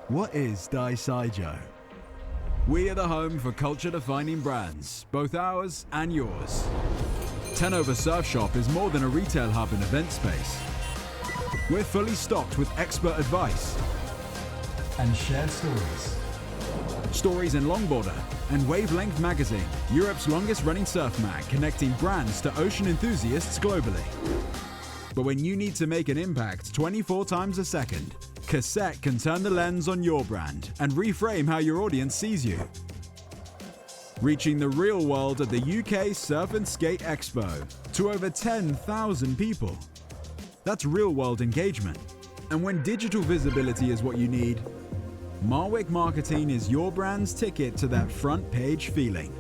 What is DYSJUO? We are the home for culture-defining brands, both ours and yours. 10 Over Surf Shop is more than a retail hub and event space. We're fully stocked with expert advice and shared stories. Stories in Longboarder and Wavelength Magazine, Europe's longest-running surf mag, connecting brands to ocean enthusiasts globally. But when you need to make an impact 24 times a second, Cassette can turn the lens on your brand and reframe how your audience sees you. Reaching the real world at the UK Surf and Skate Expo to over 10,000 people. That's real-world engagement. And when digital visibility is what you need, Marwick Marketing is your brand's ticket to that front page feeling.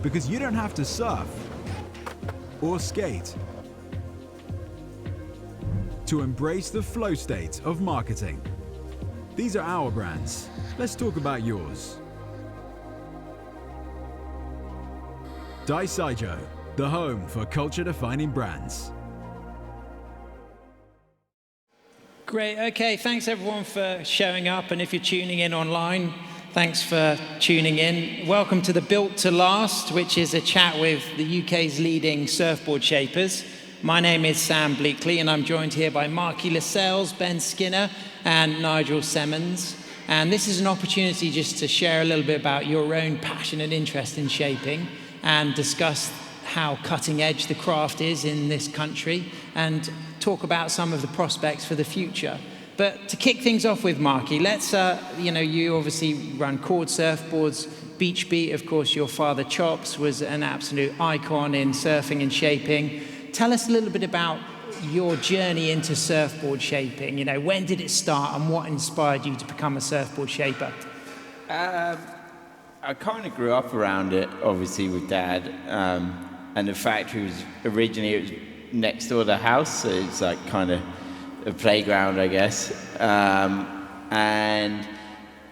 Because you don't have to surf or skate to embrace the flow state of marketing. These are our brands. Let's talk about yours. DYSJUO, the home for culture-defining brands. Great, okay, thanks everyone for showing up, and if you're tuning in online, thanks for tuning in. Welcome to the Built to Last, which is a chat with the UK's leading surfboard shapers. My name is Sam Bleakley, and I'm joined here by Markie Lascelles, Ben Skinner, and Nigel Semmens. And this is an opportunity just to share a little bit about your own passion and interest in shaping, and discuss how cutting edge the craft is in this country, and talk about some of the prospects for the future. But to kick things off with, Markie, let's, you obviously run cord surfboards. Beach Beat, of course, your father Chops was an absolute icon in surfing and shaping. Tell us a little bit about your journey into surfboard shaping. You know, when did it start and what inspired you to become a surfboard shaper? I kind of grew up around it, obviously, with Dad. And the factory was originally next door to the house, so it's like kind of a playground, I guess. And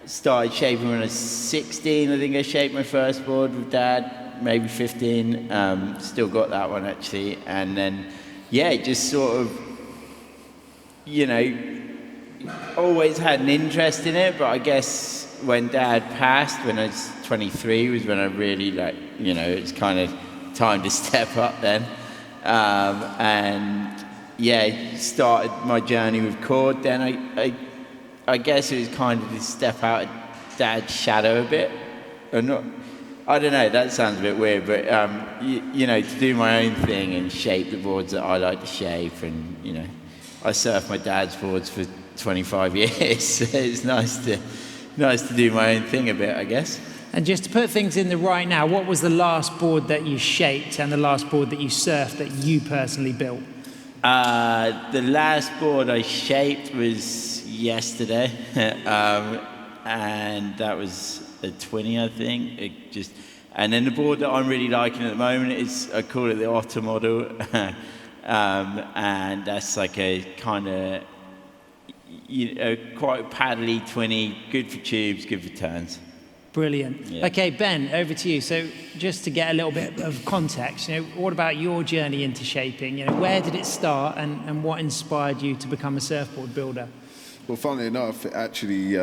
started shaping when I was 16. I think I shaped my first board with Dad. Maybe 15, still got that one actually, and then, yeah, it just sort of, always had an interest in it, but I guess when Dad passed, when I was 23, was when I really, it's kind of time to step up then, and, yeah, started my journey with cord. Then I guess it was kind of to step out of Dad's shadow a bit, I don't know, that sounds a bit weird, but, to do my own thing and shape the boards that I like to shape. And, I surfed my dad's boards for 25 years, so it's nice to do my own thing a bit, I guess. And just to put things in the right now, what was the last board that you shaped and the last board that you surfed that you personally built? The last board I shaped was yesterday, and that was a 20, I think. And then the board that I'm really liking at the moment is, I call it the Otter model, and that's like a kind of, quite paddly 20, good for tubes, good for turns. Brilliant. Yeah. Okay, Ben, over to you. So just to get a little bit of context, what about your journey into shaping? Where did it start, and what inspired you to become a surfboard builder? Well, funnily enough, it actually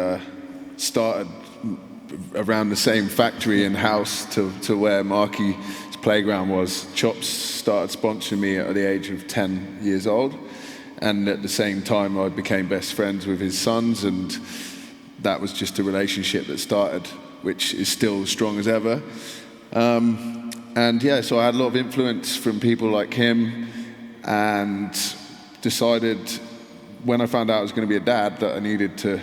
started around the same factory and house to where Markie's playground was. Chops started sponsoring me at the age of 10 years old, and at the same time I became best friends with his sons, and that was just a relationship that started, which is still as strong as ever. And yeah, so I had a lot of influence from people like him, and decided when I found out I was going to be a dad that I needed to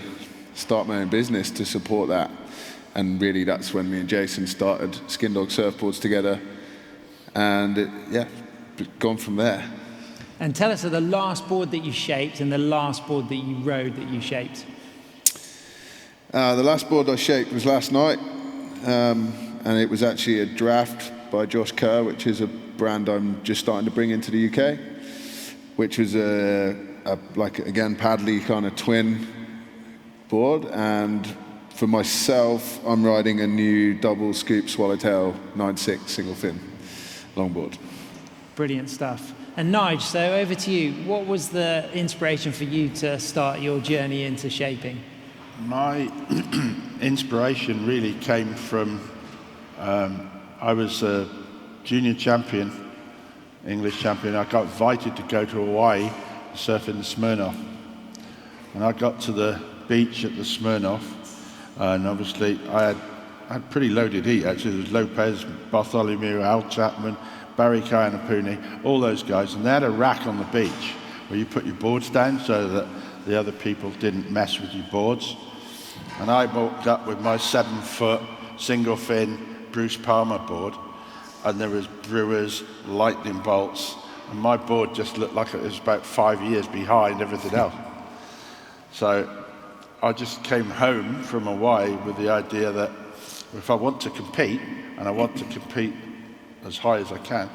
start my own business to support that. And really, that's when me and Jason started Skin Dog Surfboards together, and gone from there. And tell us the last board that you shaped and the last board that you rode that you shaped. The last board I shaped was last night, and it was actually a draft by Josh Kerr, which is a brand I'm just starting to bring into the UK, which was again, paddly kind of twin board. And for myself, I'm riding a new double scoop swallowtail 9.6 single fin longboard. Brilliant stuff. And Nigel, so over to you. What was the inspiration for you to start your journey into shaping? My inspiration really came from, I was a junior champion, English champion. I got invited to go to Hawaii to surf in the Smirnoff. And I got to the beach at the Smirnoff, and obviously I had pretty loaded heat actually. There was Lopez, Bartholomew, Al Chapman, Barry Kayanapuni, all those guys, and they had a rack on the beach where you put your boards down so that the other people didn't mess with your boards. And I walked up with my 7-foot single fin Bruce Palmer board, and there was Brewers, lightning bolts, and my board just looked like it was about 5 years behind everything else. So I just came home from Hawaii with the idea that if I want to compete, and I want to compete as high as I can,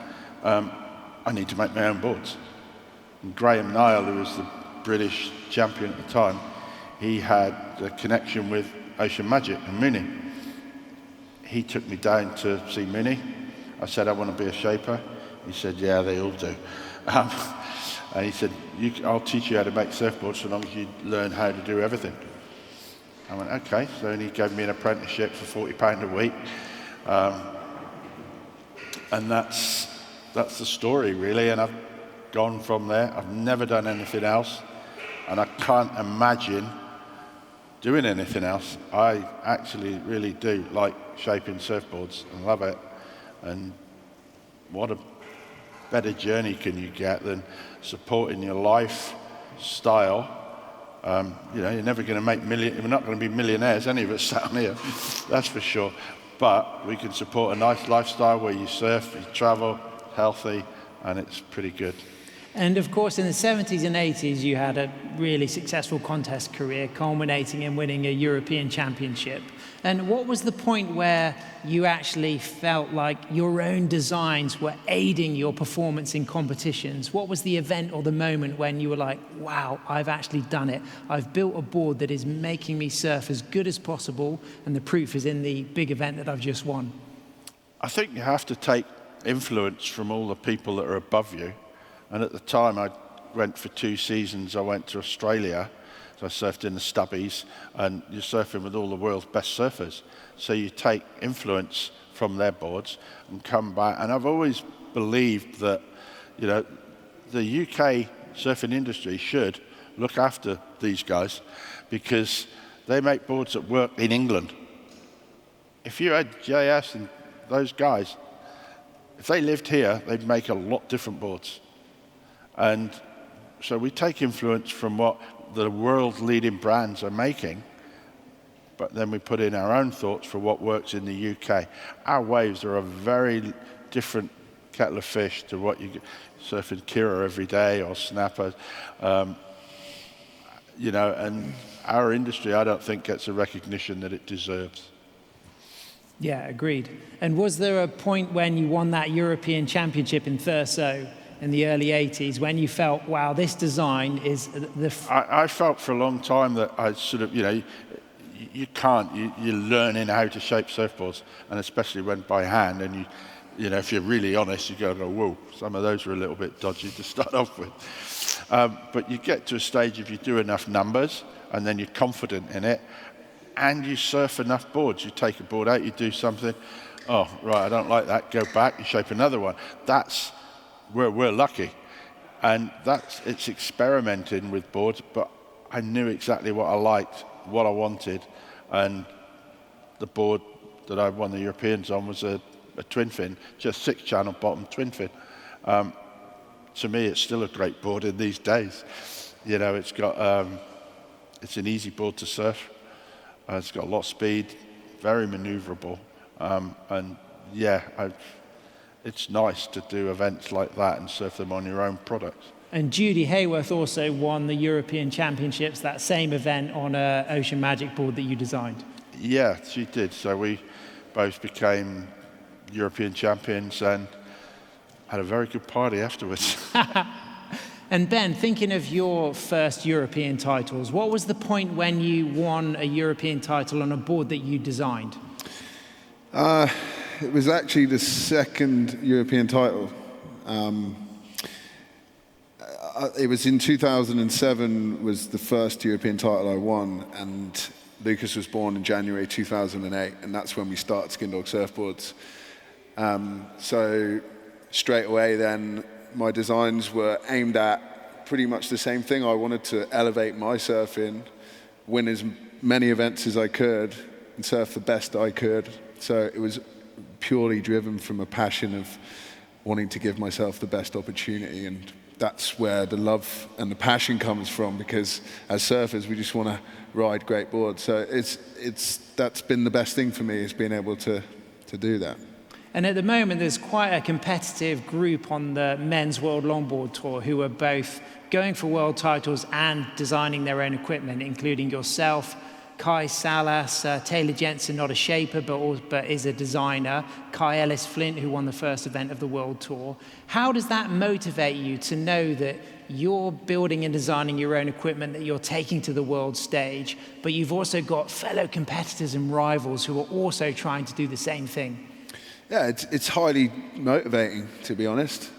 I need to make my own boards. And Graham Niall, who was the British champion at the time, he had a connection with Ocean Magic and Mooney. He took me down to see Mooney. I said, I want to be a shaper. He said, yeah, they all do. And he said, I'll teach you how to make surfboards so long as you learn how to do everything. I went, okay. So he gave me an apprenticeship for £40 a week. And that's the story, really. And I've gone from there. I've never done anything else. And I can't imagine doing anything else. I actually really do like shaping surfboards and love it. And what a better journey can you get than supporting your lifestyle? You're never going to make we're not going to be millionaires, any of us sat on here, that's for sure. But we can support a nice lifestyle where you surf, you travel, healthy, and it's pretty good. And of course, in the 70s and 80s, you had a really successful contest career, culminating in winning a European championship. And what was the point where you actually felt like your own designs were aiding your performance in competitions? What was the event or the moment when you were like, wow, I've actually done it. I've built a board that is making me surf as good as possible, and the proof is in the big event that I've just won? I think you have to take influence from all the people that are above you. And at the time, I went for 2 seasons. I went to Australia, so I surfed in the Stubbies, and you're surfing with all the world's best surfers. So you take influence from their boards and come back. And I've always believed that, the UK surfing industry should look after these guys because they make boards that work in England. If you had JS and those guys, if they lived here, they'd make a lot different boards. And so we take influence from what the world-leading brands are making, but then we put in our own thoughts for what works in the UK. Our waves are a very different kettle of fish to what you get surfing Kira every day or snappers. And our industry, I don't think, gets the recognition that it deserves. Yeah, agreed. And was there a point when you won that European Championship in Thurso in the early 80s when you felt, wow, this design is I felt for a long time that I sort of, you're learning how to shape surfboards, and especially when by hand, and if you're really honest, you gotta go, whoa, some of those were a little bit dodgy to start off with. But you get to a stage if you do enough numbers, and then you're confident in it, and you surf enough boards. You take a board out, you do something, oh, right, I don't like that, go back, you shape another one. That's where we're lucky. And it's experimenting with boards, but I knew exactly what I liked, what I wanted, and the board that I won the Europeans on was a twin fin, just 6-channel bottom twin fin. To me, it's still a great board in these days. It's got, it's an easy board to surf. It's got a lot of speed, very maneuverable, and yeah, it's nice to do events like that and surf them on your own products. And Judy Hayworth also won the European Championships, that same event, on an Ocean Magic board that you designed. Yeah, she did. So we both became European champions and had a very good party afterwards. And Ben, thinking of your first European titles, what was the point when you won a European title on a board that you designed? It was actually the second European title. It was in 2007 was the first European title I won, and Lucas was born in January 2008, and that's when we started Skin Dog Surfboards. So straight away then, my designs were aimed at pretty much the same thing. I wanted to elevate my surfing, win as many events as I could, and surf the best I could. So it was purely driven from a passion of wanting to give myself the best opportunity, and that's where the love and the passion comes from, because as surfers we just want to ride great boards. So that's been the best thing for me, is being able to do that. And at the moment, there's quite a competitive group on the Men's World Longboard Tour who are both going for world titles and designing their own equipment, including yourself, Kai Salas, Taylor Jensen, not a shaper, but is a designer, Kai Ellis Flint, who won the first event of the World Tour. How does that motivate you to know that you're building and designing your own equipment that you're taking to the world stage, but you've also got fellow competitors and rivals who are also trying to do the same thing? Yeah, it's highly motivating, to be honest.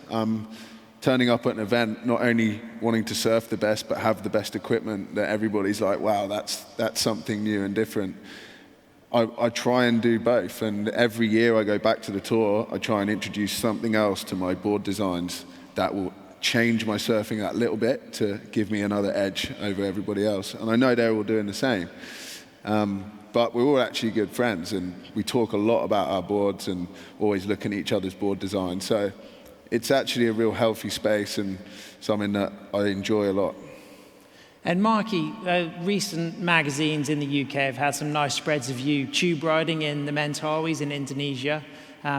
Turning up at an event, not only wanting to surf the best, but have the best equipment that everybody's like, wow, that's something new and different. I try and do both, and every year I go back to the tour, I try and introduce something else to my board designs that will change my surfing that little bit to give me another edge over everybody else. And I know they're all doing the same. But we're all actually good friends, and we talk a lot about our boards and always looking at each other's board design. So it's actually a real healthy space and something that I enjoy a lot. And Markie, recent magazines in the UK have had some nice spreads of you tube riding in the Mentawais in Indonesia.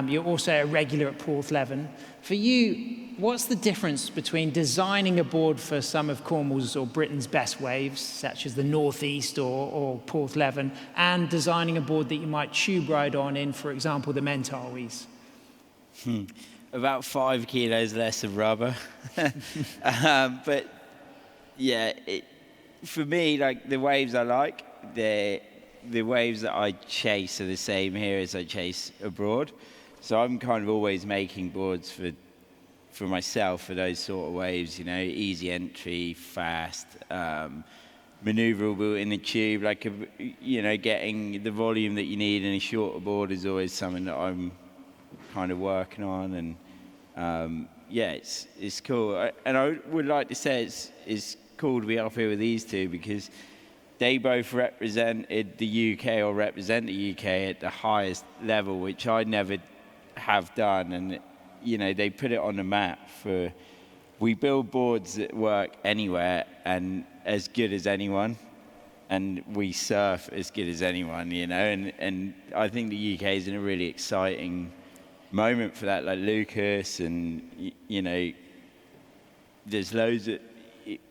You're also a regular at Porthleven. For you, what's the difference between designing a board for some of Cornwall's or Britain's best waves, such as the Northeast or Porthleven, and designing a board that you might tube ride on in, for example, the Mentawais? About 5 kilos less of rubber. But yeah, for me, like the waves I like, the waves that I chase are the same here as I chase abroad. So I'm kind of always making boards for myself for those sort of waves, you know, easy entry, fast, maneuverable in the tube, like, you know, getting the volume that you need in a shorter board is always something that I'm kind of working on. And yeah, it's cool. And I would like to say it's cool to be up here with these two, because they both represented the UK or represent the UK at the highest level, which I never have done. And you know, they put it on the map we build boards that work anywhere and as good as anyone, and we surf as good as anyone, you know, and I think the UK is in a really exciting moment for that, like Lucas, and you know, there's loads of,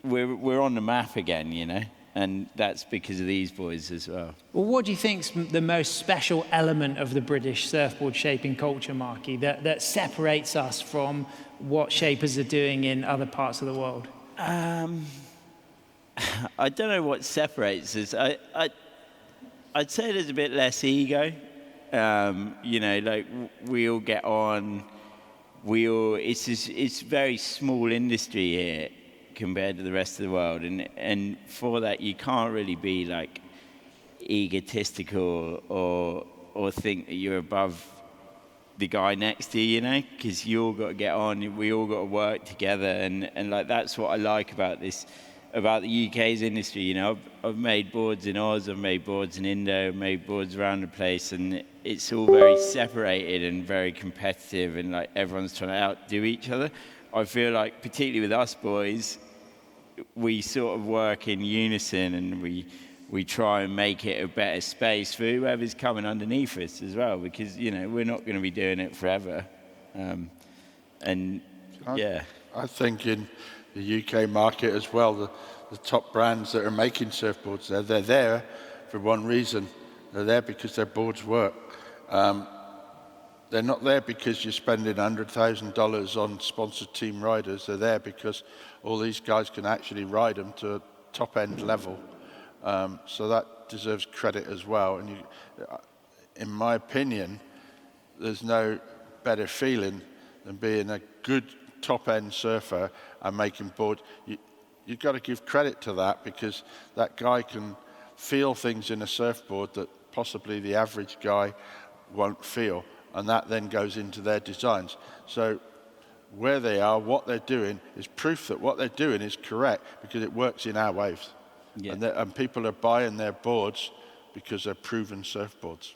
we're on the map again, you know. And that's because of these boys as well. Well, what do you think's the most special element of the British surfboard shaping culture, Markie, that separates us from what shapers are doing in other parts of the world? I don't know what separates us. I'd say there's a bit less ego. You know, like we all get on. It's very small industry here compared to the rest of the world, and for that you can't really be like egotistical or think that you're above the guy next to you, you know, because you all got to get on, we all got to work together, and like that's what I like about the UK's industry. You know, I've made boards in Oz, I've made boards in Indo, I've made boards around the place, and it's all very separated and very competitive, and like everyone's trying to outdo each other. I feel like, particularly with us boys, we sort of work in unison, and we try and make it a better space for whoever's coming underneath us as well, because, you know, we're not going to be doing it forever. I think in the UK market as well, the top brands that are making surfboards, they're there for one reason. They're there because their boards work. They're not there because you're spending $100,000 on sponsored team riders. They're there because all these guys can actually ride them to a top-end level. So that deserves credit as well. And in my opinion, there's no better feeling than being a good top-end surfer and making board. You've got to give credit to that, because that guy can feel things in a surfboard that possibly the average guy won't feel, and that then goes into their designs. So where they are, what they're doing, is proof that what they're doing is correct because it works in our waves. Yeah. And people are buying their boards because they're proven surfboards.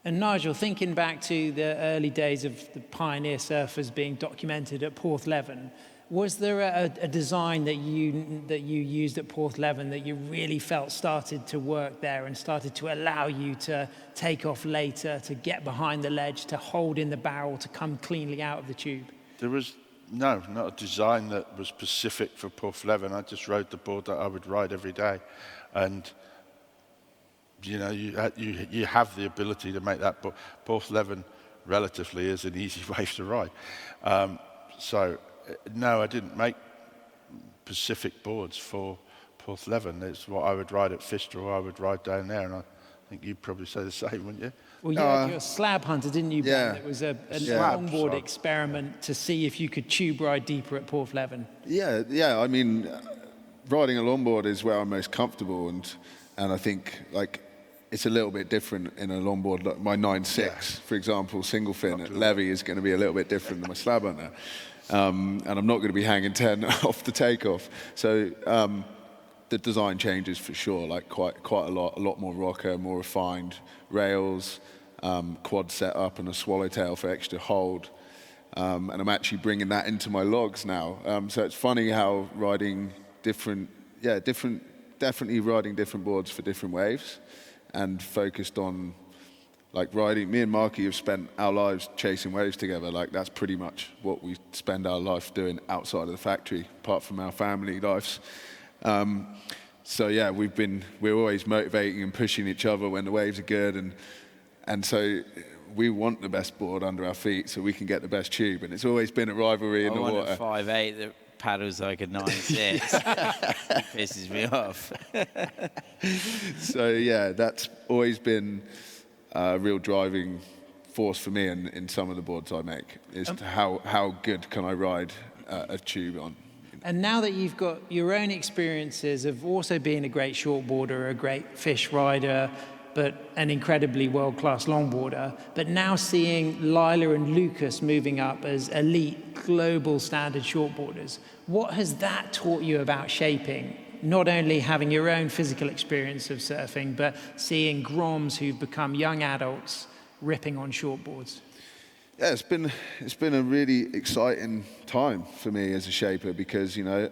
And Nigel, thinking back to the early days of the pioneer surfers being documented at Porthleven, was there a design that you used at Porthleven that you really felt started to work there and started to allow you to take off later, to get behind the ledge, to hold in the barrel, to come cleanly out of the tube? There was not a design that was specific for Porthleven. I just rode the board that I would ride every day, and you know, you have the ability to make that. Porthleven relatively is an easy wave to ride. So no, I didn't make specific boards for Porthleven. It's what I would ride at Fistral, I would ride down there, and I think you'd probably say the same, wouldn't you? Well, you had your slab hunter, didn't you, Ben? Yeah. It was a longboard experiment to see if you could tube ride deeper at Porthleven. Yeah. I mean, riding a longboard is where I'm most comfortable, and I think like it's a little bit different in a longboard. Like my 9.6, for example, single fin at Levy is going to be a little bit different than my slab hunter, and I'm not going to be hanging 10 off the takeoff. So the design changes for sure, like quite a lot more rocker, more refined rails, quad setup, and a swallowtail for extra hold. And I'm actually bringing that into my logs now. So it's funny how riding definitely riding different boards for different waves, and focused on like riding. Me and Markie have spent our lives chasing waves together. Like that's pretty much what we spend our life doing outside of the factory, apart from our family lives. So yeah, we're always motivating and pushing each other when the waves are good, and so we want the best board under our feet so we can get the best tube, and it's always been a rivalry in the water. I want a 5.8 that paddles like a 9.6. Pisses me off. So yeah, that's always been a real driving force for me in some of the boards I make, is to how good can I ride a tube on. And now that you've got your own experiences of also being a great shortboarder, a great fish rider, but an incredibly world-class longboarder, but now seeing Lila and Lucas moving up as elite global standard shortboarders, what has that taught you about shaping? Not only having your own physical experience of surfing, but seeing Groms who've become young adults ripping on shortboards. Yeah, it's been a really exciting time for me as a shaper, because, you know,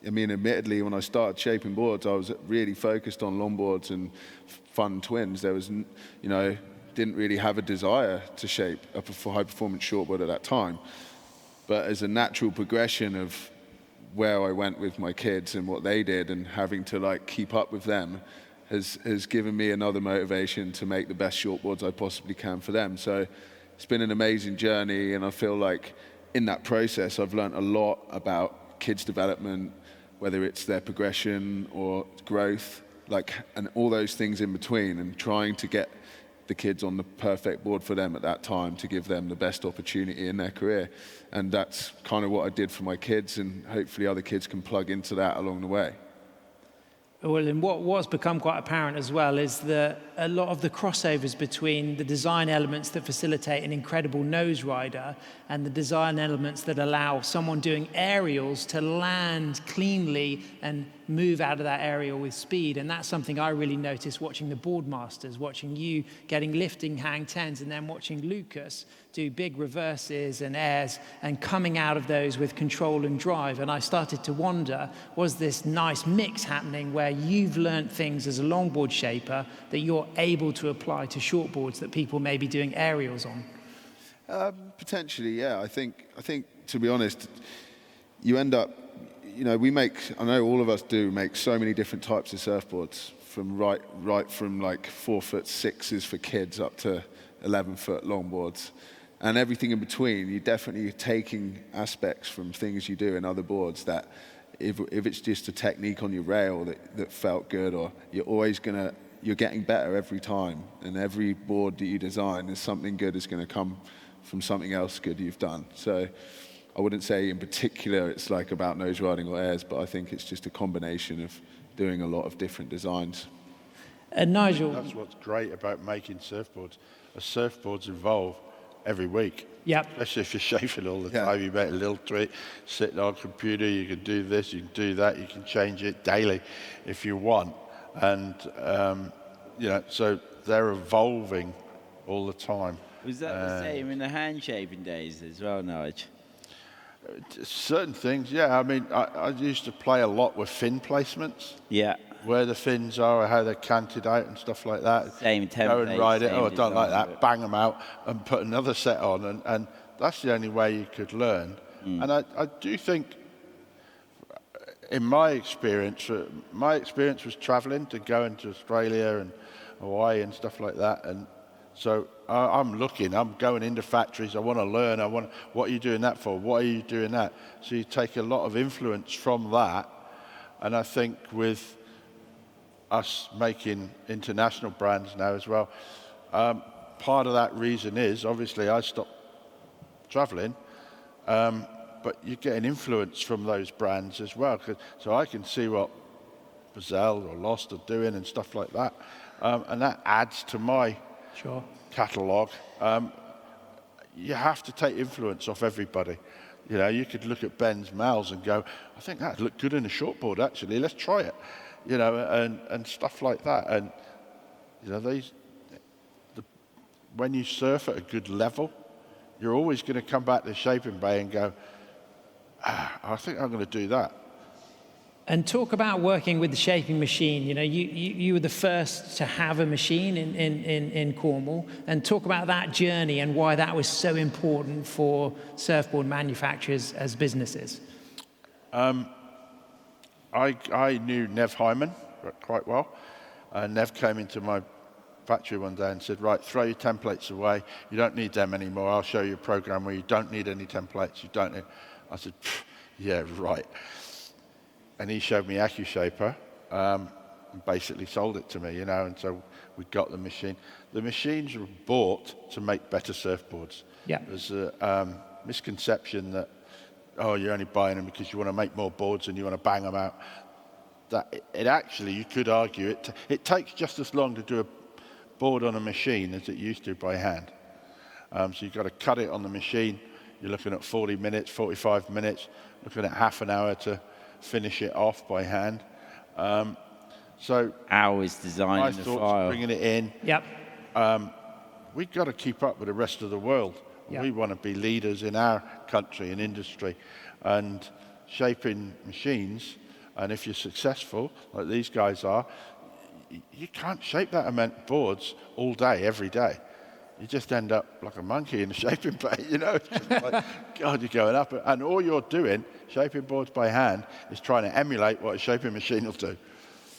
I mean, admittedly, when I started shaping boards, I was really focused on longboards and fun twins. There was, you know, didn't really have a desire to shape a high-performance shortboard at that time. But as a natural progression of where I went with my kids and what they did, and having to like keep up with them, has given me another motivation to make the best shortboards I possibly can for them. So it's been an amazing journey, and I feel like in that process I've learned a lot about kids' development, whether it's their progression or growth, and all those things in between, and trying to get the kids on the perfect board for them at that time to give them the best opportunity in their career. And that's kind of what I did for my kids, and hopefully other kids can plug into that along the way. Well, and what's become quite apparent as well is that a lot of the crossovers between the design elements that facilitate an incredible nose rider and the design elements that allow someone doing aerials to land cleanly and move out of that aerial with speed. And that's something I really noticed watching the Boardmasters, watching you getting lifting hang 10s, and then watching Lucas do big reverses and airs and coming out of those with control and drive. And I started to wonder, was this nice mix happening where you've learned things as a longboard shaper that you're able to apply to shortboards that people may be doing aerials on? Potentially, yeah. I think to be honest, you end up, you know, I know all of us do make so many different types of surfboards, from right from like 4'6" for kids up to 11-foot longboards, and everything in between. You're definitely taking aspects from things you do in other boards that, if it's just a technique on your rail that felt good, or you're getting better every time, and every board that you design is something good is going to come from something else good you've done. So I wouldn't say in particular it's like about nose riding or airs, but I think it's just a combination of doing a lot of different designs. And Nigel, That's what's great about making surfboards. Surfboards evolve every week. Yep. Especially if you're shaping all the Yeah. time. You make a little tweak, sitting on a computer, you can do this, you can do that, you can change it daily if you want. And, so they're evolving all the time. Was that the same in the hand shaping days as well, Nigel? Certain things, yeah. I mean, I used to play a lot with fin placements. Yeah. Where the fins are or how they're canted out and stuff like that. Same Go and template, ride it. same Oh, I don't like design, that. Bang them out and put another set on. And that's the only way you could learn. And I do think, in my experience was traveling to go into Australia and Hawaii and stuff like that. And so I'm going into factories. I want to learn. What are you doing that for? What are you doing that? So you take a lot of influence from that. And I think with us making international brands now as well, part of that reason is obviously I stopped traveling, but you're getting influence from those brands as well. So I can see what Bazelle or Lost are doing and stuff like that, and that adds to my catalogue. You have to take influence off everybody. You know, you could look at Ben's Mal's and go, I think that'd look good in a shortboard actually, let's try it. You know, and stuff like that. And, you know, when you surf at a good level, you're always going to come back to Shaping Bay and go, I think I'm going to do that. and talk about working with the shaping machine. You know, you were the first to have a machine in Cornwall, and talk about that journey and why that was so important for surfboard manufacturers as businesses. I knew Nev Hyman quite well. Nev came into my factory one day and said, right, throw your templates away. You don't need them anymore. I'll show you a program where you don't need any templates. You don't need... I said, yeah, right. And he showed me AccuShaper and basically sold it to me, you know, and so we got the machine. The machines were bought to make better surfboards. Yeah. There's a misconception that, oh, you're only buying them because you want to make more boards and you want to bang them out. That it actually, you could argue, it takes just as long to do a board on a machine as it used to by hand. So you've got to cut it on the machine. You're looking at 40 minutes, 45 minutes, looking at half an hour to finish it off by hand. So Hours designing the file. Bringing it in. Yep. We've got to keep up with the rest of the world. Yeah. We want to be leaders in our country and industry, and shaping machines. And if you're successful, like these guys are, you can't shape that amount of boards all day, every day. You just end up like a monkey in a shaping bay, you know. It's just like, God, you're going up. And all you're doing, shaping boards by hand, is trying to emulate what a shaping machine will do.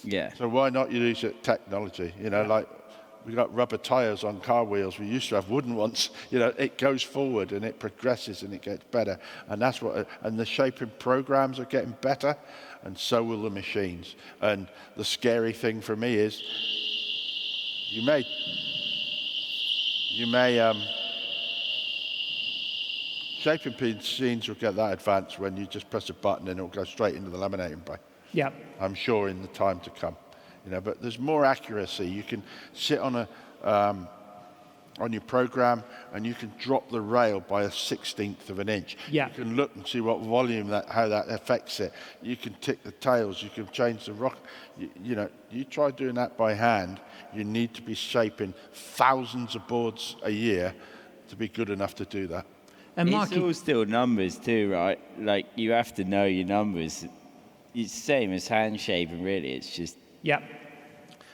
Yeah. So why not use technology? You know, like we got rubber tires on car wheels. We used to have wooden ones. You know, it goes forward and it progresses and it gets better. And that's what. And the shaping programs are getting better, and so will the machines. And the scary thing for me is, you may shaping machines will get that advanced when you just press a button and it'll go straight into the laminating bay. Yep. I'm sure in the time to come, you know. But there's more accuracy. You can sit on on your program and you can drop the rail by a 1/16 of an inch. Yeah. You can look and see what volume how that affects it. You can tick the tails. You can change the rock. You know, you try doing that by hand. You need to be shaping thousands of boards a year to be good enough to do that. And It's Markie, all still numbers too, right? Like, you have to know your numbers. It's the same as hand shaping, really. It's just, yep.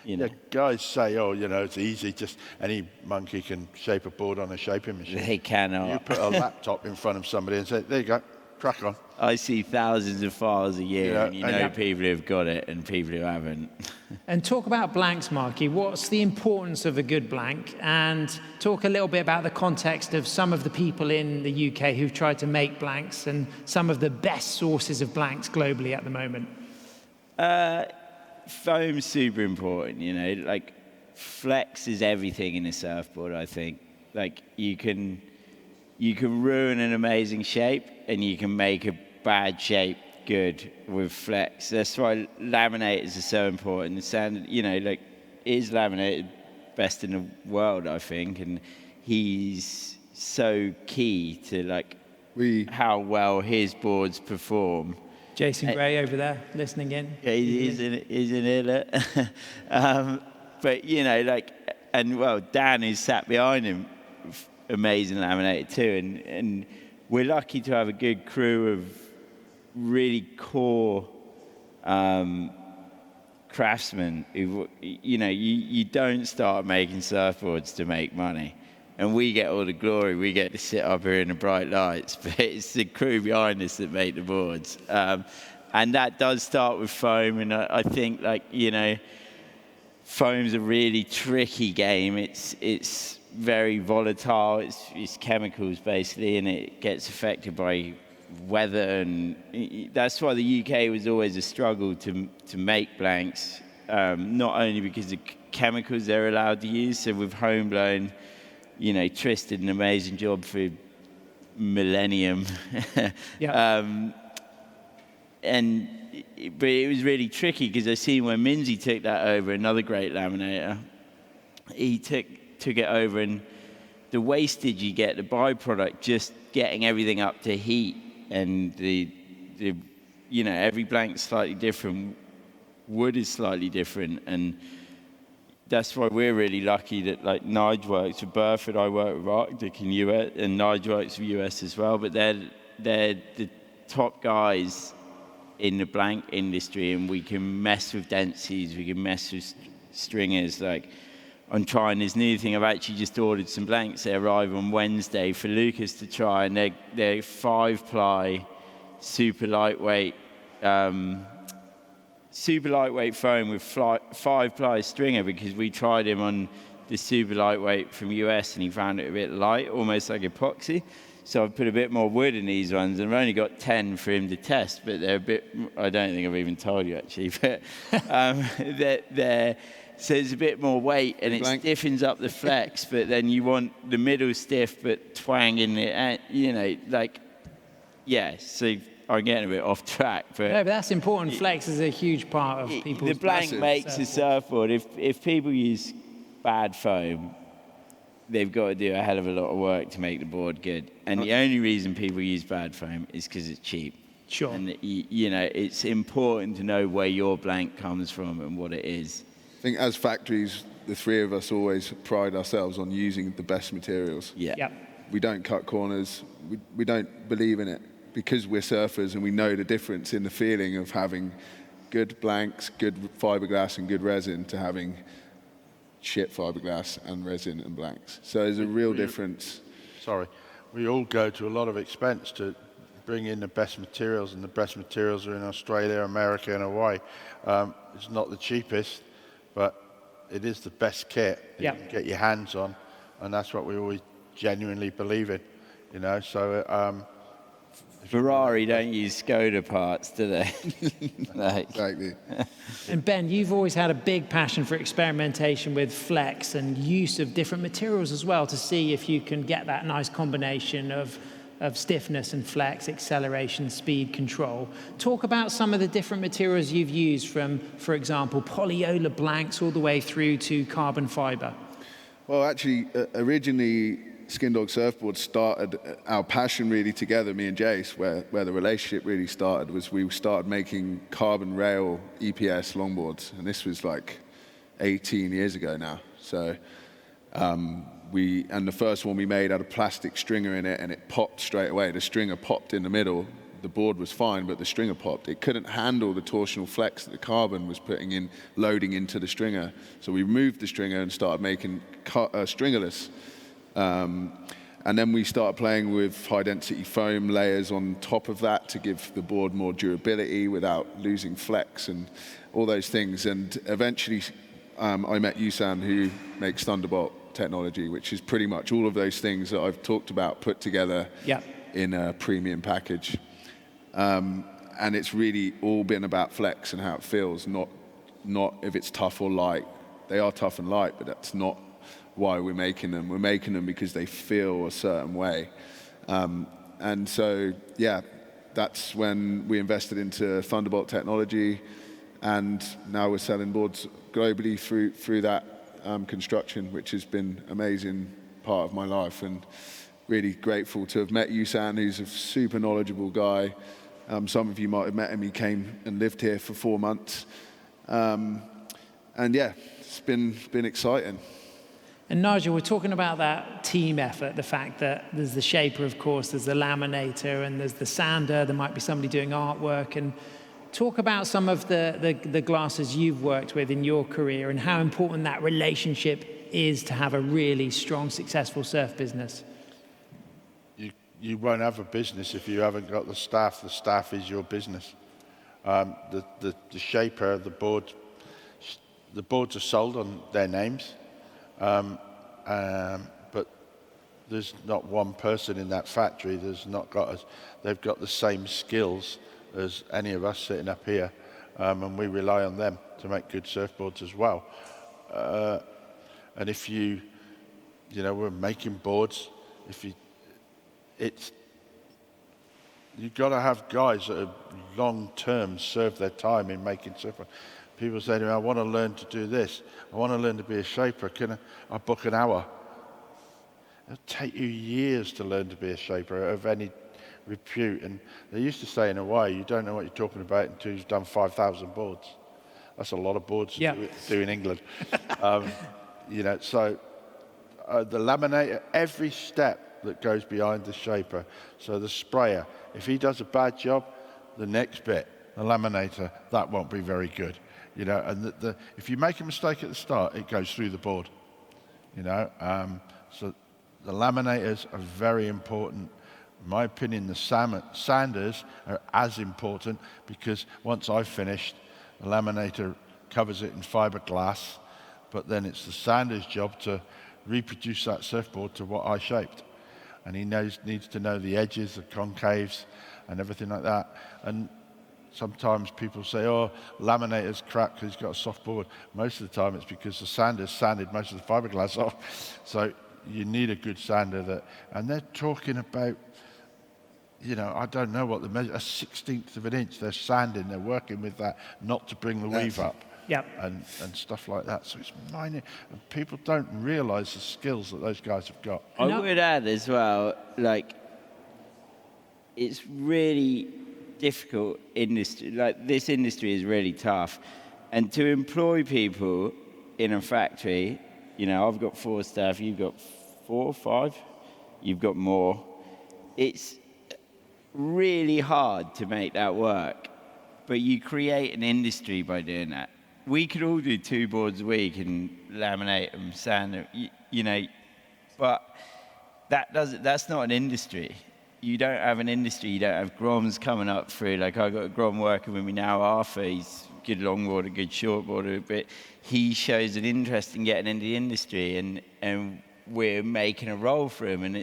you know, Yeah, guys say, oh, you know, it's easy. Just any monkey can shape a board on a shaping machine. they cannot. You put a laptop in front of somebody and say, there you go, crack on. I see thousands of files a year, Yeah, and you and know yeah. people who have got it and people who haven't. And talk about blanks, Markie. What's the importance of a good blank? And talk a little bit about the context of some of the people in the UK who've tried to make blanks and some of the best sources of blanks globally at the moment. Foam's super important, you know. Like, flex is everything in a surfboard, I think. Like, you can ruin an amazing shape, and you can make a bad shape good with flex. That's why laminators are so important. The sand, is laminated best in the world, I think, and he's so key to how well his boards perform. Jason Gray over there, listening in. Yeah, he's in here. But Dan, who's sat behind him, amazing laminator too, and we're lucky to have a good crew of really core craftsmen who, you don't start making surfboards to make money. And we get all the glory. We get to sit up here in the bright lights, but it's the crew behind us that make the boards. And that does start with foam. And I think, foam's a really tricky game. It's very volatile. It's chemicals basically, and it gets affected by weather. And that's why the UK was always a struggle to make blanks. Not only because of chemicals they're allowed to use. So with home blown. Tris did an amazing job for Millennium. Yeah. But it was really tricky because I seen when Minzy took that over, another great laminator, he took it over, and the wastage you get, the byproduct, just getting everything up to heat, and the every blank's slightly different, wood is slightly different, and that's why we're really lucky that Nigel works with Burford, I work with Arctic in US, and Nigel works with US as well. But they're the top guys in the blank industry, and we can mess with densities, we can mess with stringers. I'm trying this new thing. I've actually just ordered some blanks. They arrive on Wednesday for Lucas to try, and they're 5-ply, super lightweight foam with 5-ply stringer, because we tried him on the super lightweight from US and he found it a bit light, almost like epoxy. So I've put a bit more wood in these ones, and I've only got 10 for him to test, but they're a bit, I don't think I've even told you actually, but so it's a bit more weight, and it stiffens up the flex, but then you want the middle stiff but twang in the, so I'm getting a bit off track, but no, but that's important. Flex is a huge part of people's. The blank makes a surfboard. If people use bad foam, they've got to do a hell of a lot of work to make the board good. And the only reason people use bad foam is because it's cheap. Sure. And it's important to know where your blank comes from and what it is. I think as factories, the three of us always pride ourselves on using the best materials. Yeah. Yep. We don't cut corners. We don't believe in it, because we're surfers and we know the difference in the feeling of having good blanks, good fiberglass and good resin, to having shit fiberglass and resin and blanks. So there's a real difference. Sorry. We all go to a lot of expense to bring in the best materials, and the best materials are in Australia, America and Hawaii. It's not the cheapest, but it is the best kit that you can get your hands on, and that's what we always genuinely believe in, so Ferrari don't use Skoda parts, do they? Exactly. And Ben, you've always had a big passion for experimentation with flex and use of different materials as well, to see if you can get that nice combination of stiffness and flex, acceleration, speed, control. Talk about some of the different materials you've used, from, for example, polyola blanks all the way through to carbon fiber. Well, actually, originally, Skin Dog Surfboard started our passion really together, me and Jace, where the relationship really started, was we started making carbon rail EPS longboards, and this was 18 years ago now. So the first one we made had a plastic stringer in it, and it popped straight away. The stringer popped in the middle. The board was fine, but the stringer popped. It couldn't handle the torsional flex that the carbon was loading into the stringer. So we removed the stringer and started making stringerless. And then we started playing with high-density foam layers on top of that to give the board more durability without losing flex and all those things. And eventually, I met Yusan, who makes Thunderbolt technology, which is pretty much all of those things that I've talked about put together in a premium package. And it's really all been about flex and how it feels, not if it's tough or light. They are tough and light, but that's not why we're making them. We're making them because they feel a certain way. And so, that's when we invested into Thunderbolt technology, and now we're selling boards globally through that construction, which has been an amazing part of my life, and really grateful to have met you, Sam, who's a super knowledgeable guy. Some of you might have met him. He came and lived here for 4 months. And yeah, it's been exciting. And Nigel, we're talking about that team effort, the fact that there's the shaper, of course, there's the laminator, and there's the sander, there might be somebody doing artwork. And talk about some of the glasses you've worked with in your career and how important that relationship is to have a really strong, successful surf business. You won't have a business if you haven't got the staff. The staff is your business. The shaper, the boards are sold on their names, but there's not one person in that factory. They've got the same skills as any of us sitting up here, and we rely on them to make good surfboards as well. And if we're making boards. You've got to have guys that have long-term served their time in making surfboards. People say to me, I want to learn to do this. I want to learn to be a shaper. Can I book an hour? It'll take you years to learn to be a shaper of any repute. And they used to say in Hawaii, you don't know what you're talking about until you've done 5,000 boards. That's a lot of boards to do in England. So the laminator, every step that goes behind the shaper. So the sprayer, if he does a bad job, the next bit, the laminator, that won't be very good. And if you make a mistake at the start, it goes through the board. So the laminators are very important. In my opinion, the sanders are as important, because once I've finished, the laminator covers it in fiberglass, but then it's the sander's job to reproduce that surfboard to what I shaped. And he needs to know the edges, the concaves, and everything like that. And sometimes people say, oh, laminator's crap because he's got a soft board. Most of the time it's because the sander's sanded most of the fiberglass off. So you need a good sander and they're talking about, I don't know what the measure, a 16th of an inch they're sanding, they're working with that not to bring the weave up. Yep. And stuff like that. So it's minor. And people don't realise the skills that those guys have got. I would add as well, it's really difficult industry. This industry is really tough. And to employ people in a factory, I've got 4 staff, you've got 4 or 5, you've got more. It's really hard to make that work. But you create an industry by doing that. We could all do 2 boards a week and laminate them, sand them, but that's not an industry. You don't have an industry. You don't have Groms coming up through. I've got a Grom working with me now, Arthur. He's a good longboarder, good shortboarder, but he shows an interest in getting into the industry, and we're making a role for him. And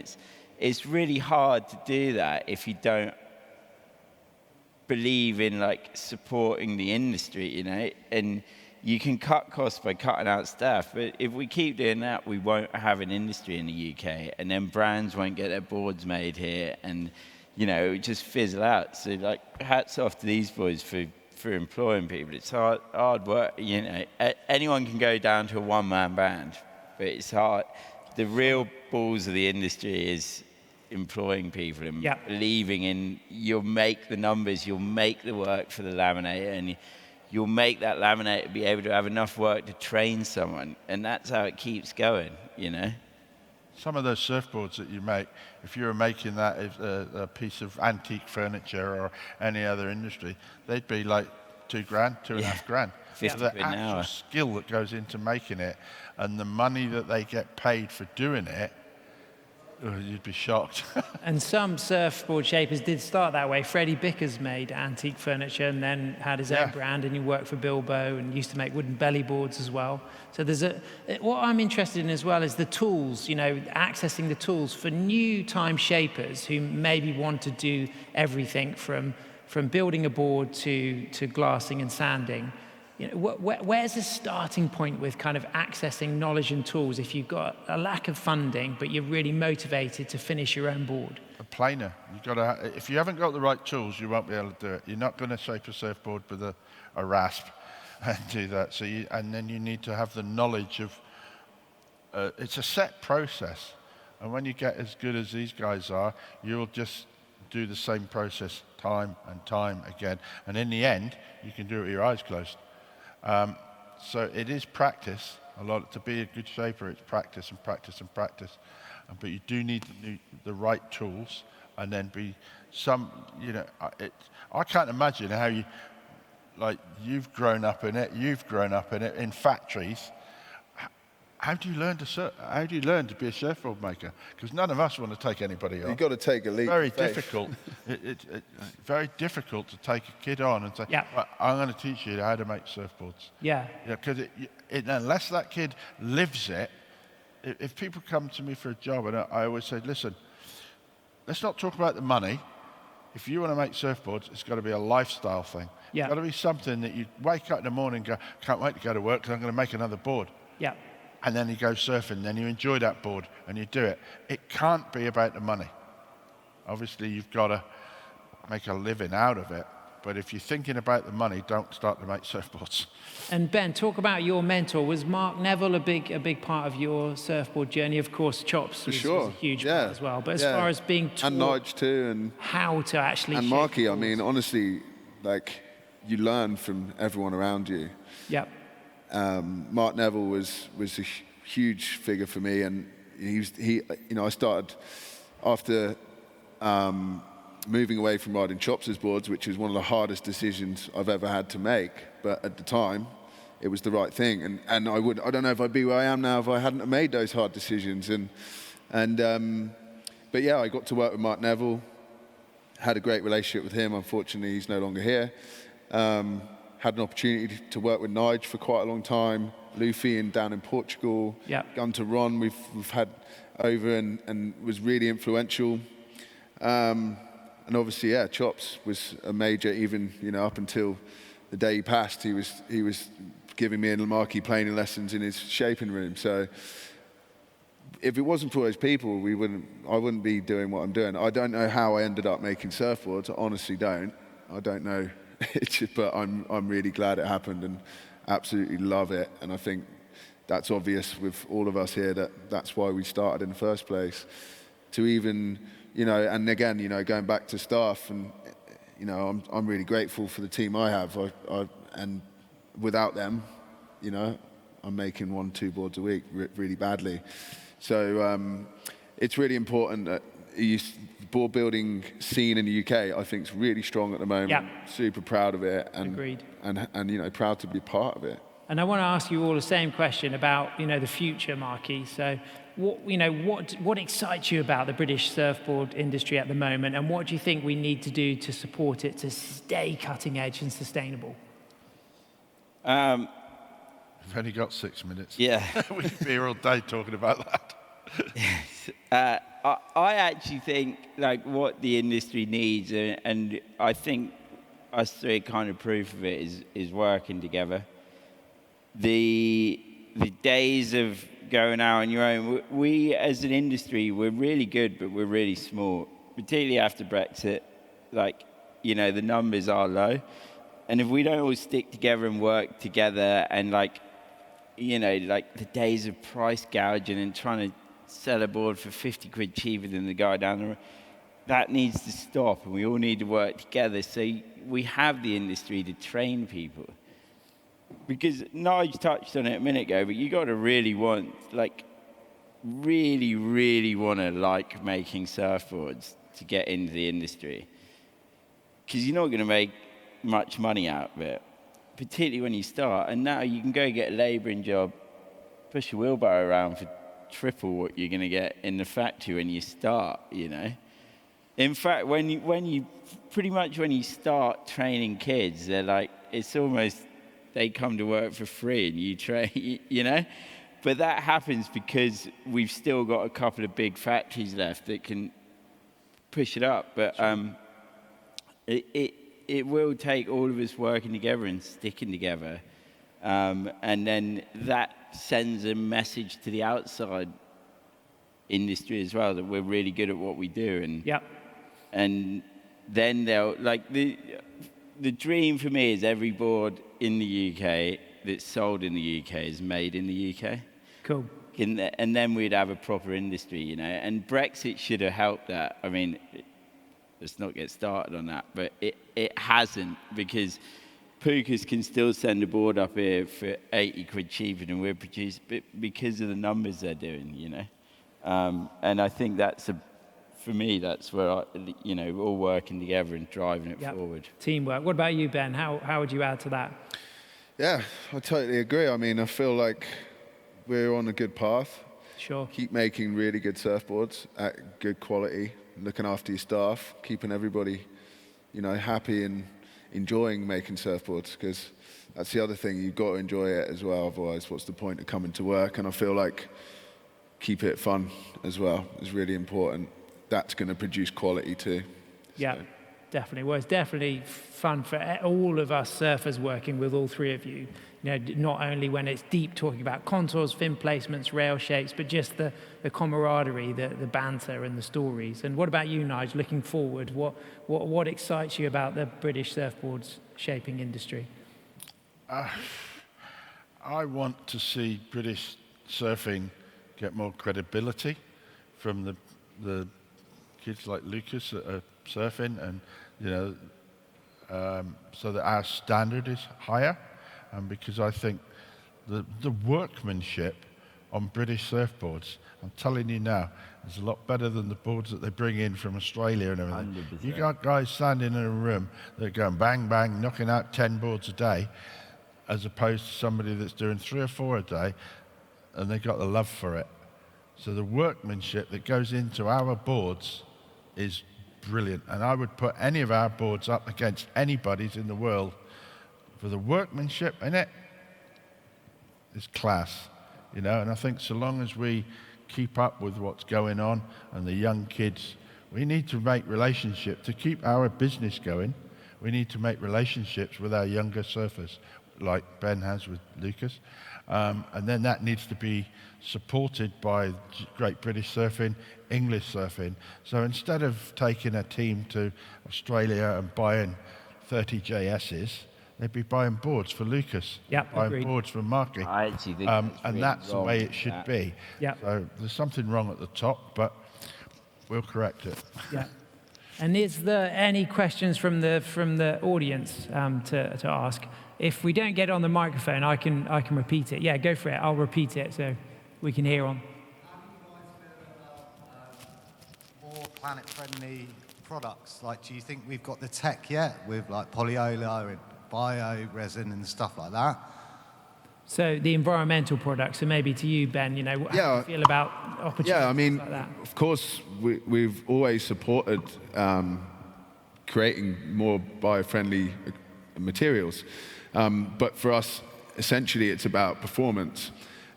it's really hard to do that if you don't believe in supporting the industry, and you can cut costs by cutting out staff, but if we keep doing that, we won't have an industry in the UK, and then brands won't get their boards made here, and it would just fizzle out. So hats off to these boys for employing people. It's hard work. Anyone can go down to a one-man band, but it's hard. The real balls of the industry is employing people and believing in, you'll make the numbers, you'll make the work for the laminator, and you'll make that laminator be able to have enough work to train someone, and that's how it keeps going, Some of those surfboards that you make, if you were making that as a piece of antique furniture or any other industry, they'd be like $2,000, $2,500. $50 the actual skill that goes into making it and the money that they get paid for doing it, you'd be shocked. And some surfboard shapers did start that way. Freddie Bickers made antique furniture and then had his own brand, and he worked for Bilbo and used to make wooden belly boards as well. So what I'm interested in as well is the tools, accessing the tools for new time shapers who maybe want to do everything from building a board to glassing and sanding. Where's the starting point with kind of accessing knowledge and tools if you've got a lack of funding, but you're really motivated to finish your own board? A planer. If you haven't got the right tools, you won't be able to do it. You're not going to shape a surfboard with a rasp and do that. And then you need to have the knowledge of. It's a set process, and when you get as good as these guys are, you'll just do the same process time and time again, and in the end, you can do it with your eyes closed. So it is practice. To be a good shaper, it's practice and practice and practice. But you do need the right tools, and then I can't imagine how you've grown up in it in factories. How do you learn to surf? How do you learn to be a surfboard maker? Because none of us want to take anybody on. You've got to take a leap. Very difficult. It's very difficult to take a kid on and say, I'm going to teach you how to make surfboards. Yeah. Because unless that kid lives it, if people come to me for a job, and I always say, listen, let's not talk about the money. If you want to make surfboards, it's got to be a lifestyle thing. Yeah. It's got to be something that you wake up in the morning and go, can't wait to go to work because I'm going to make another board. Yeah. And then you go surfing, then you enjoy that board and you do it. It can't be about the money. Obviously, you've got to make a living out of it. But if you're thinking about the money, don't start to make surfboards. And Ben, talk about your mentor. Was Mark Neville a big part of your surfboard journey? Of course, Chops was a huge part as well. But as far as being taught, and Nigel too, and how to actually and shape Markie, boards. I mean, honestly, you learn from everyone around you. Yep. Mark Neville was a huge figure for me, and I started after moving away from riding Chops' boards, which was one of the hardest decisions I've ever had to make. But at the time, it was the right thing, and I don't know if I'd be where I am now if I hadn't have made those hard decisions. But yeah, I got to work with Mark Neville, had a great relationship with him. Unfortunately, he's no longer here. Had an opportunity to work with Nigel for quite a long time, Luffy down in Portugal. Yep. Gunter Ron we've had over and was really influential. And obviously, Chops was a major, even up until the day he passed. He was giving me and Markie planing lessons in his shaping room. So if it wasn't for those people, I wouldn't be doing what I'm doing. I don't know how I ended up making surfboards. I honestly don't. I don't know. But I'm really glad it happened and absolutely love it. And I think that's obvious with all of us here that's why we started in the first place. To even, and again, going back to staff, and I'm really grateful for the team I have. And without them, I'm making 1-2 boards a week really badly. So it's really important that board building scene in the UK, I think, is really strong at the moment. Yeah. Super proud of it, and Agreed. And proud to be part of it. And I want to ask you all the same question about the future, Markie. So, what excites you about the British surfboard industry at the moment, and what do you think we need to do to support it to stay cutting edge and sustainable? We've only got 6 minutes. Yeah. We could be here all day talking about that. I actually think what the industry needs, and I think us three are kind of proof of it, is working together. The days of going out on your own, we as an industry, we're really good, but we're really small. Particularly after Brexit, the numbers are low, and if we don't all stick together and work together, and the days of price gouging and trying to sell a board for 50 quid cheaper than the guy down the road, that needs to stop, and we all need to work together so we have the industry to train people. Because Nigel touched on it a minute ago, but you got to really want, really want to making surfboards to get into the industry. Because you're not going to make much money out of it, particularly when you start. And now you can go get a labouring job, push a wheelbarrow around for triple what you're going to get in the factory when you start, In fact, when you start training kids, they're it's almost, they come to work for free and you train, But that happens because we've still got a couple of big factories left that can push it up. But it will take all of us working together and sticking together And then that sends a message to the outside industry as well, that we're really good at what we do. And and then they'll, like, the dream for me is every board in the UK that's sold in the UK is made in the UK. Cool. And then we'd have a proper industry, you know. And Brexit should have helped that. I mean, let's not get started on that, but it hasn't, because Pukas can still send a board up here for 80 quid cheaper than we're producing, because of the numbers they're doing, you know. And I think for me, that's where, you know, we're all working together and driving it forward. Teamwork. What about you, Ben? How would you add to that? Yeah, I totally agree. I mean, I feel like we're on a good path. Sure. Keep making really good surfboards at good quality, looking after your staff, keeping everybody, you know, happy and enjoying making surfboards, because that's the other thing. You've got to enjoy it as well. Otherwise, what's the point of coming to work? And I feel like keep it fun as well is really important. That's going to produce quality too. Yeah, so. Definitely. Well, it's definitely fun for all of us surfers working with all three of you. You know, not only when it's deep talking about contours, fin placements, rail shapes, but just the camaraderie, the banter and the stories. And what about you, Nigel, looking forward? What excites you about the British surfboards shaping industry? I want to see British surfing get more credibility from the kids like Lucas that are surfing, and you know, so that our standard is higher. Because I think the workmanship on British surfboards, I'm telling you now, is a lot better than the boards that they bring in from Australia and everything. 100%. You got guys standing in a room that are going bang, bang, knocking out 10 boards a day, as opposed to somebody that's doing 3 or 4 a day, and they've got the love for it. So the workmanship that goes into our boards is brilliant. And I would put any of our boards up against anybody's in the world. For the workmanship in it, is class, you know. And I think so long as we keep up with what's going on, and the young kids, we need to make relationships to keep our business going. We need to make relationships with our younger surfers, like Ben has with Lucas, and then that needs to be supported by Great British Surfing, English surfing. So instead of taking a team to Australia and buying 30 JSs, they'd be buying boards for Lucas, buying agreed. Boards for Markie. I actually think and that's the way it should be. Yeah. So there's something wrong at the top, but we'll correct it. Yeah. And is there any questions from the audience to ask? If we don't get on the microphone, I can repeat it. Yeah, go for it. I'll repeat it so we can hear on. How do you guys feel about more planet-friendly products? Like, do you think we've got the tech yet with like polyolor and bio-resin and stuff like that? So the environmental products, so maybe to you, Ben, you know, how do you feel about opportunities Yeah, I mean, like that? of course, we've always supported creating more bio-friendly materials. But for us, essentially, it's about performance.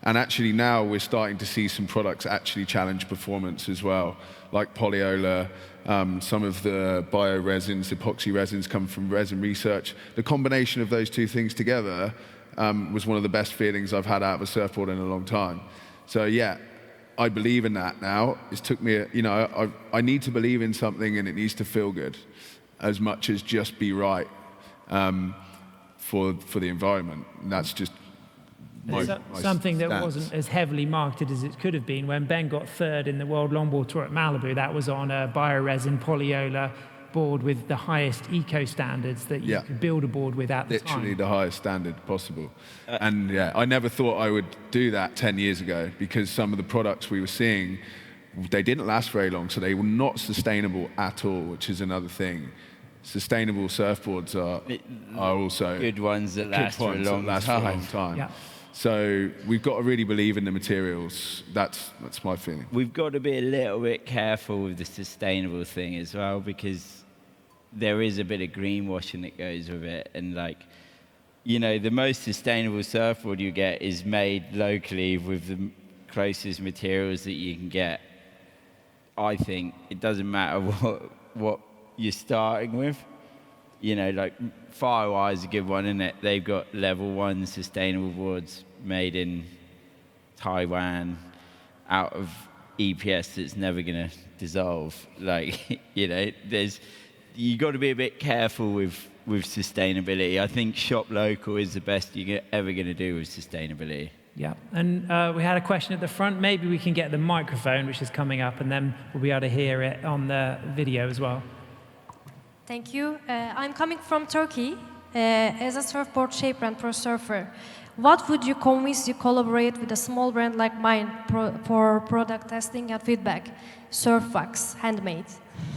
And actually now we're starting to see some products actually challenge performance as well, like polyolor. Some of the bio-resins, epoxy resins come from resin research. The combination of those two things together was one of the best feelings I've had out of a surfboard in a long time. So yeah, I believe in that now. It took me, I need to believe in something, and it needs to feel good as much as just be right for the environment. And that's just something that stance. wasn't as heavily marketed as it could have been. When Ben got third in the World Longboard Tour at Malibu, that was on a bioresin polyolor board with the highest eco standards that you could build a board with at the time. Literally the highest standard possible. And yeah, I never thought I would do that 10 years ago, because some of the products we were seeing, they didn't last very long, so they were not sustainable at all, which is another thing. Sustainable surfboards are also good ones that last for a long time. Yeah. So we've got to really believe in the materials. That's my feeling. We've got to be a little bit careful with the sustainable thing as well, because there is a bit of greenwashing that goes with it. And the most sustainable surfboard you get is made locally with the closest materials that you can get. I think it doesn't matter what you're starting with. Firewire is a good one, isn't it? They've got level 1 sustainable boards made in Taiwan out of EPS that's never going to dissolve. Like, you know, you got to be a bit careful with sustainability. I think shop local is the best you're ever going to do with sustainability. Yeah, and we had a question at the front. Maybe we can get the microphone, which is coming up, and then we'll be able to hear it on the video as well. Thank you. I'm coming from Turkey. As a surfboard shaper and pro surfer, what would you convince you collaborate with a small brand like mine for product testing and feedback? Surf wax, handmade.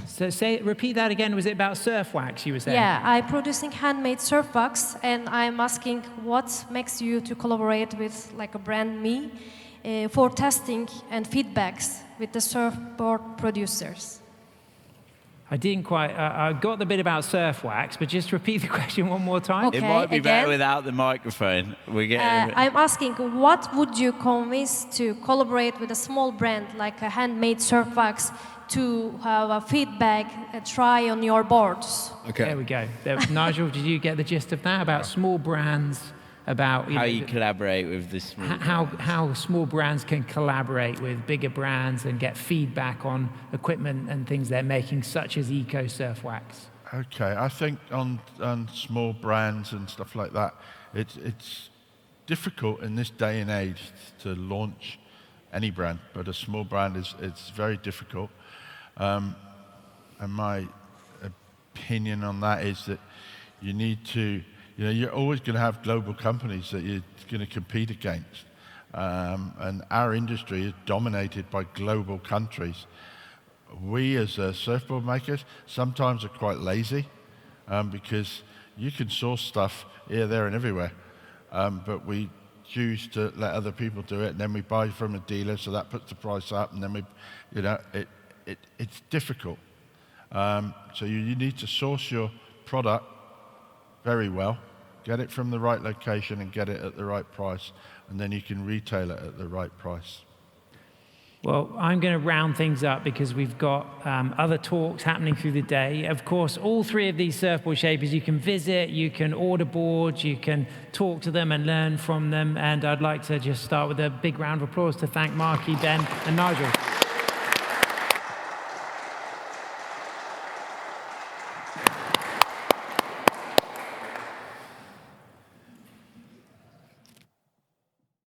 So repeat that again. Was it about surf wax you were saying? Yeah, I'm producing handmade surf wax, and I'm asking what makes you to collaborate with like a brand me for testing and feedbacks with the surfboard producers. I didn't quite. I got the bit about surf wax, but just repeat the question one more time. Okay, it might be better again. without the microphone. I'm asking, what would you convince to collaborate with a small brand like a handmade surf wax to have a feedback, a try on your boards? Okay. There we go. Nigel, did you get the gist of that about small brands? About how you collaborate with the small how small brands can collaborate with bigger brands and get feedback on equipment and things they're making, such as Eco Surf Wax. Okay, I think on small brands and stuff like that, it's difficult in this day and age to launch any brand, but a small brand it's very difficult. And my opinion on that is that you need to. You know, you're always going to have global companies that you're going to compete against. And our industry is dominated by global countries. We as surfboard makers sometimes are quite lazy because you can source stuff here, there and everywhere. But we choose to let other people do it, and then we buy from a dealer, so that puts the price up, and then it's difficult. So you need to source your product very well, get it from the right location and get it at the right price, and then you can retail it at the right price. Well, I'm going to round things up because we've got other talks happening through the day. Of course, all three of these surfboard shapers, you can visit, you can order boards, you can talk to them and learn from them. And I'd like to just start with a big round of applause to thank Markie, Ben, and Nigel.